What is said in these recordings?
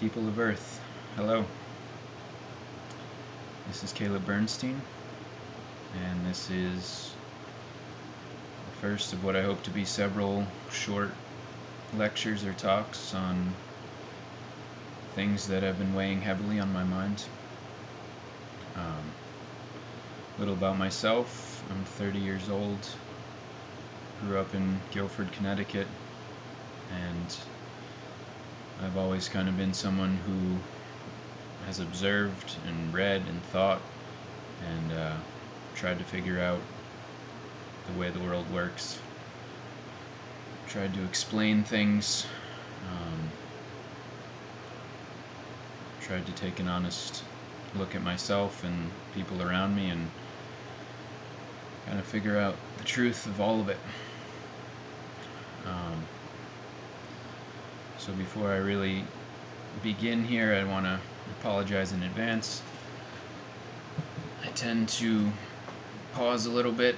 People of Earth, hello. This is Bernstein, and this is the first of what I hope to be several short lectures or talks on things that have been weighing heavily on my mind. A little about myself. I'm 30 years old, grew up in Guilford, Connecticut, and I've always kind of been someone who has observed and read and thought and tried to figure out the way the world works. Tried to explain things. Tried to take an honest look at myself and people around me and kind of figure out the truth of all of it. So before I really begin here, I want to apologize in advance. I tend to pause a little bit.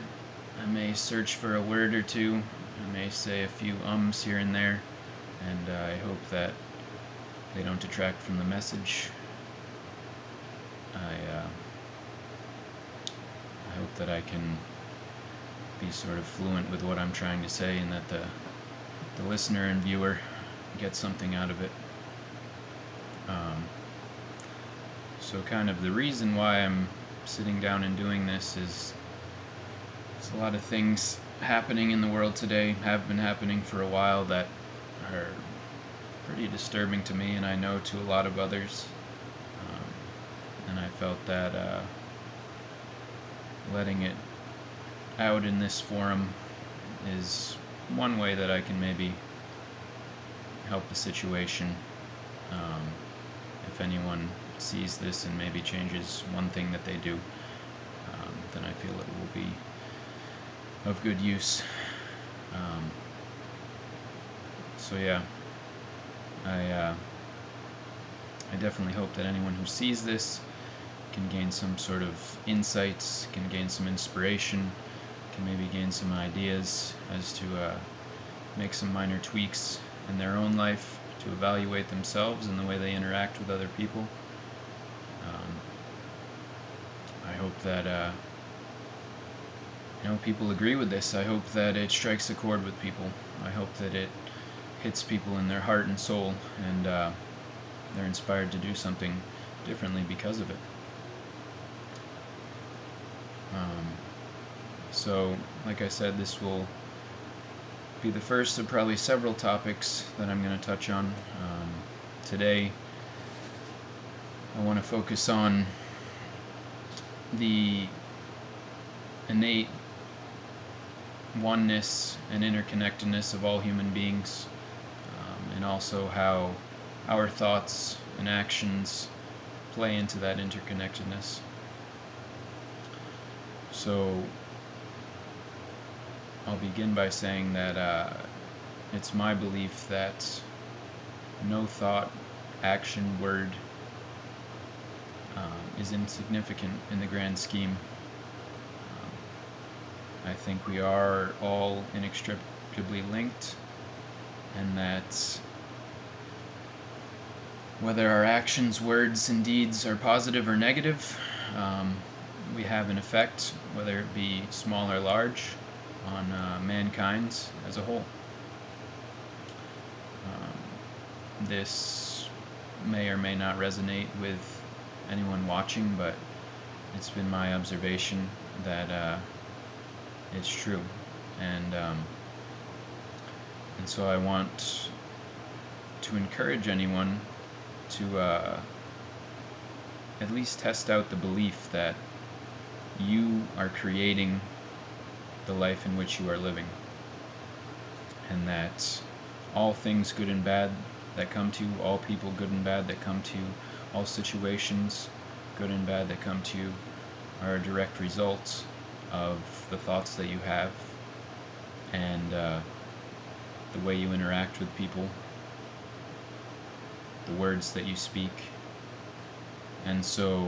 I may search for a word or two. I may say a few ums here and there, and I hope that they don't detract from the message. I hope that I can be sort of fluent with what I'm trying to say, and that the listener and viewer get something out of it. So kind of the reason why I'm sitting down and doing this is there's a lot of things happening in the world today, have been happening for a while, that are pretty disturbing to me, and I know to a lot of others. And I felt that letting it out in this forum is one way that I can maybe help the situation. If anyone sees this and maybe changes one thing that they do, then I feel it will be of good use. So yeah, I definitely hope that anyone who sees this can gain some sort of insights, can gain some inspiration, can maybe gain some ideas as to make some minor tweaks in their own life to evaluate themselves and the way they interact with other people. I hope that people agree with this. I hope that it strikes a chord with people. I hope that it hits people in their heart and soul, and they're inspired to do something differently because of it. So, like I said, this will be the first of probably several topics that I'm going to touch on. Today, I want to focus on the innate oneness and interconnectedness of all human beings, and also how our thoughts and actions play into that interconnectedness. So I'll begin by saying that it's my belief that no thought, action, word is insignificant in the grand scheme. I think we are all inextricably linked, and that whether our actions, words, and deeds are positive or negative, we have an effect, whether it be small or large, on mankind as a whole. This may or may not resonate with anyone watching, but it's been my observation that it's true, and so I want to encourage anyone to at least test out the belief that you are creating the life in which you are living, and that all things good and bad that come to you, all people good and bad that come to you, all situations good and bad that come to you, are a direct result of the thoughts that you have and the way you interact with people, the words that you speak. And so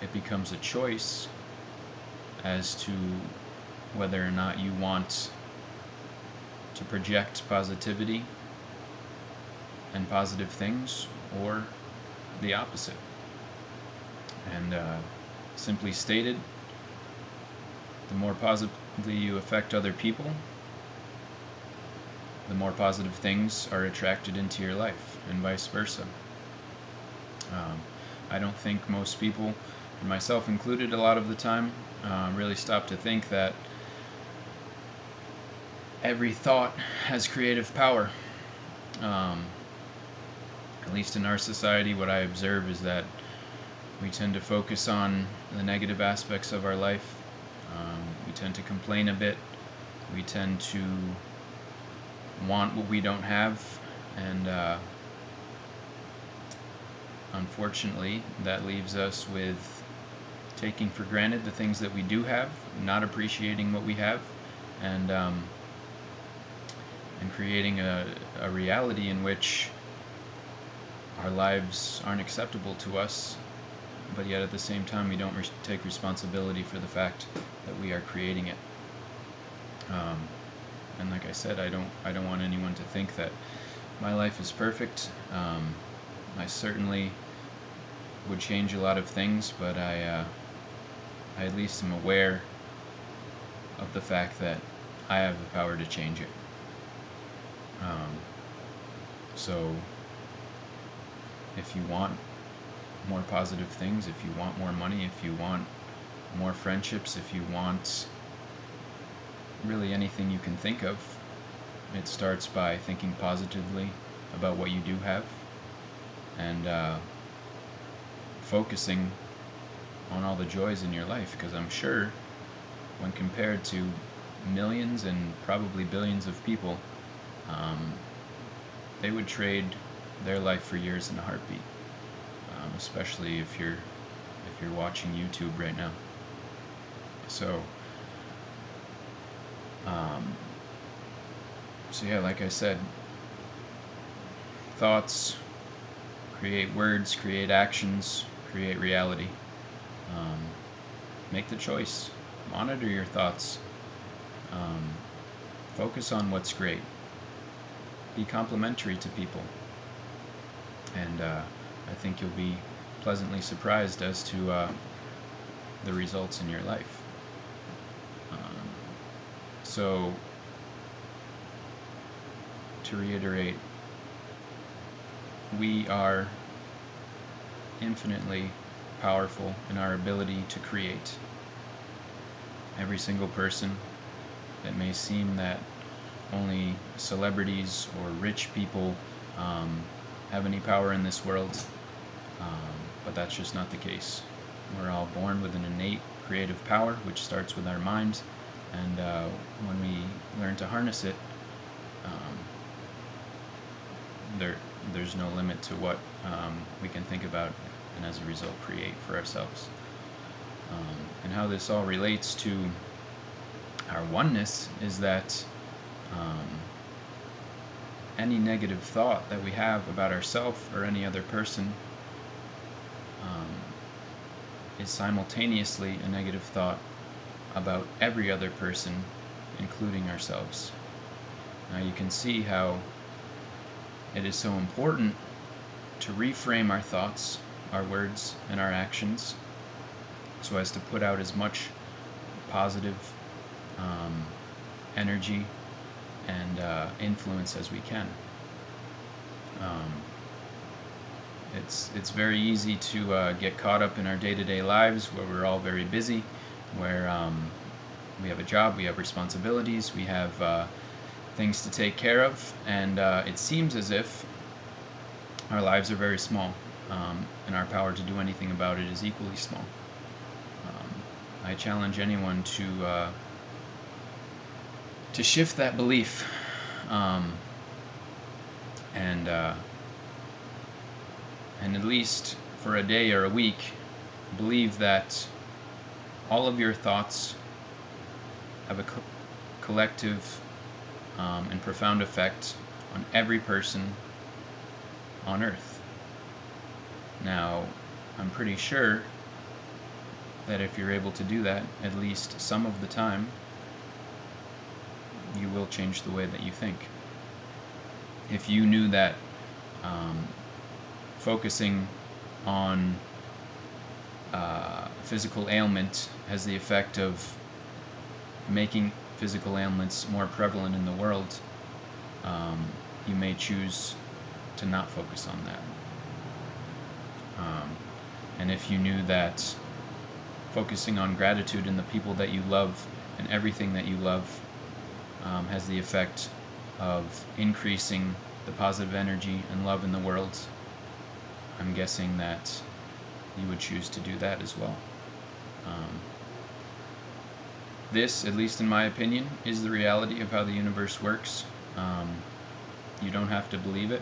it becomes a choice as to whether or not you want to project positivity and positive things, or the opposite. And simply stated, the more positively you affect other people, the more positive things are attracted into your life, and vice versa. I don't think most people, and myself included a lot of the time, really stop to think that every thought has creative power. At least in our society, what I observe is that we tend to focus on the negative aspects of our life. We tend to complain a bit. We tend to want what we don't have, and unfortunately, that leaves us with taking for granted the things that we do have, not appreciating what we have, and creating a reality in which our lives aren't acceptable to us, but yet at the same time we don't take responsibility for the fact that we are creating it. And like I said, I don't want anyone to think that my life is perfect. I certainly would change a lot of things, but I at least am aware of the fact that I have the power to change it. So if you want more positive things, if you want more money, if you want more friendships, if you want really anything you can think of, it starts by thinking positively about what you do have, and focusing on all the joys in your life, because I'm sure when compared to millions and probably billions of people, they would trade their life for yours in a heartbeat, especially if you're watching YouTube right now. So yeah, like I said, thoughts create words, create actions, create reality. Make the choice. Monitor your thoughts. Focus on what's great. Be complimentary to people. And I think you'll be pleasantly surprised as to the results in your life. So, to reiterate, we are infinitely powerful in our ability to create. Every single person. It may seem that only celebrities or rich people have any power in this world, but that's just not the case. We're all born with an innate creative power, which starts with our mind, and when we learn to harness it, there's no limit to what we can think about and as a result create for ourselves. And how this all relates to our oneness is that any negative thought that we have about ourselves or any other person is simultaneously a negative thought about every other person, including ourselves. Now you can see how it is so important to reframe our thoughts, our words, and our actions so as to put out as much positive energy and influence as we can. It's very easy to get caught up in our day-to-day lives where we're all very busy, where we have a job, we have responsibilities, we have things to take care of, and it seems as if our lives are very small, and our power to do anything about it is equally small. I challenge anyone to shift that belief, and at least for a day or a week, believe that all of your thoughts have a collective and profound effect on every person on Earth. Now, I'm pretty sure that if you're able to do that at least some of the time, you will change the way that you think. If you knew that focusing on physical ailment has the effect of making physical ailments more prevalent in the world, you may choose to not focus on that. And if you knew that focusing on gratitude in the people that you love and everything that you love has the effect of increasing the positive energy and love in the world, I'm guessing that you would choose to do that as well. This, at least in my opinion, is the reality of how the universe works. You don't have to believe it.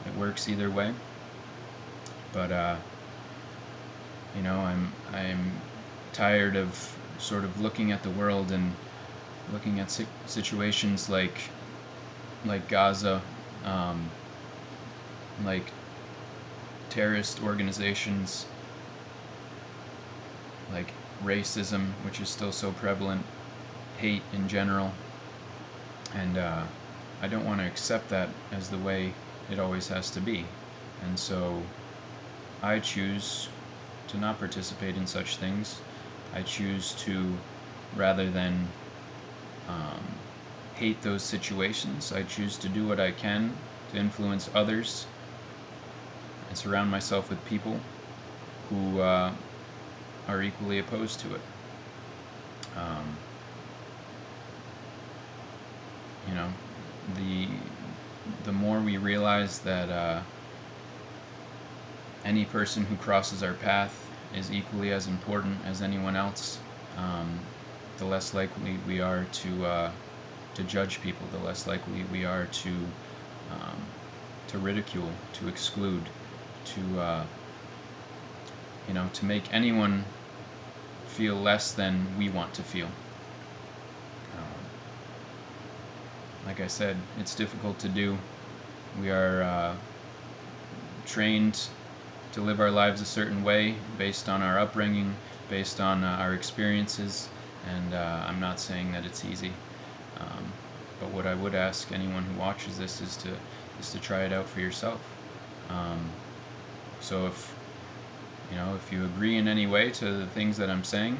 It works either way. But you know, I'm tired of sort of looking at the world and looking at situations like Gaza, like terrorist organizations, like racism, which is still so prevalent, hate in general, and I don't want to accept that as the way it always has to be. And so I choose to not participate in such things. I choose to, rather than hate those situations, I choose to do what I can to influence others and surround myself with people who are equally opposed to it. You know, the more we realize that any person who crosses our path is equally as important as anyone else, the less likely we are to judge people, the less likely we are to ridicule, to exclude, to you know, to make anyone feel less than we want to feel. Like I said, it's difficult to do. We are trained to live our lives a certain way based on our upbringing, based on our experiences, and I'm not saying that it's easy. But what I would ask anyone who watches this is to try it out for yourself. So if you agree in any way to the things that I'm saying,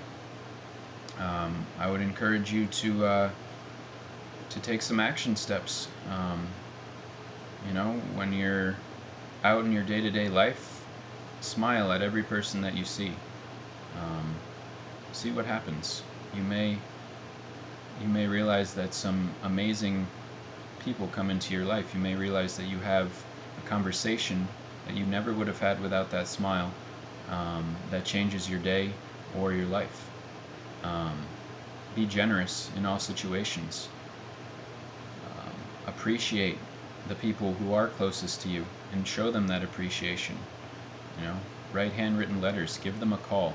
I would encourage you to take some action steps. You know, when you're out in your day-to-day life, smile at every person that you see. See what happens. You may realize that some amazing people come into your life. You may realize that you have a conversation that you never would have had without that smile, that changes your day or your life. Be generous in all situations. Appreciate the people who are closest to you and show them that appreciation. You know, write handwritten letters, give them a call.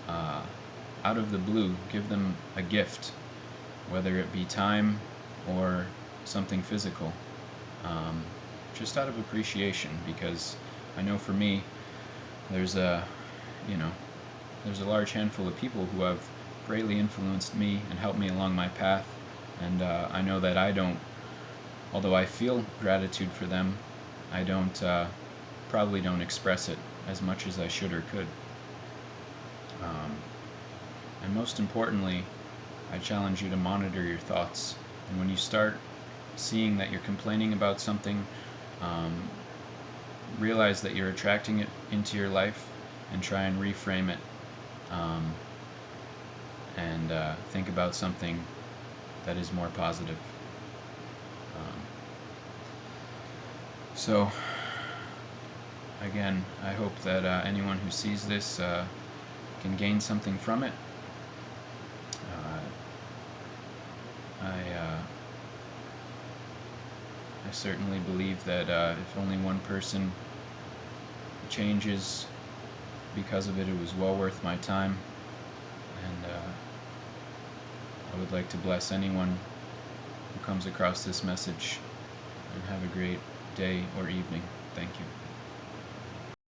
Out of the blue, give them a gift, whether it be time or something physical, just out of appreciation, because I know for me, there's a large handful of people who have greatly influenced me and helped me along my path, and I know that although I feel gratitude for them, I probably don't express it as much as I should or could. And most importantly, I challenge you to monitor your thoughts. And when you start seeing that you're complaining about something, realize that you're attracting it into your life and try and reframe it. And think about something that is more positive. So, again, I hope that anyone who sees this can gain something from it. I certainly believe that if only one person changes because of it, it was well worth my time. And I would like to bless anyone who comes across this message, and have a great day or evening. Thank you.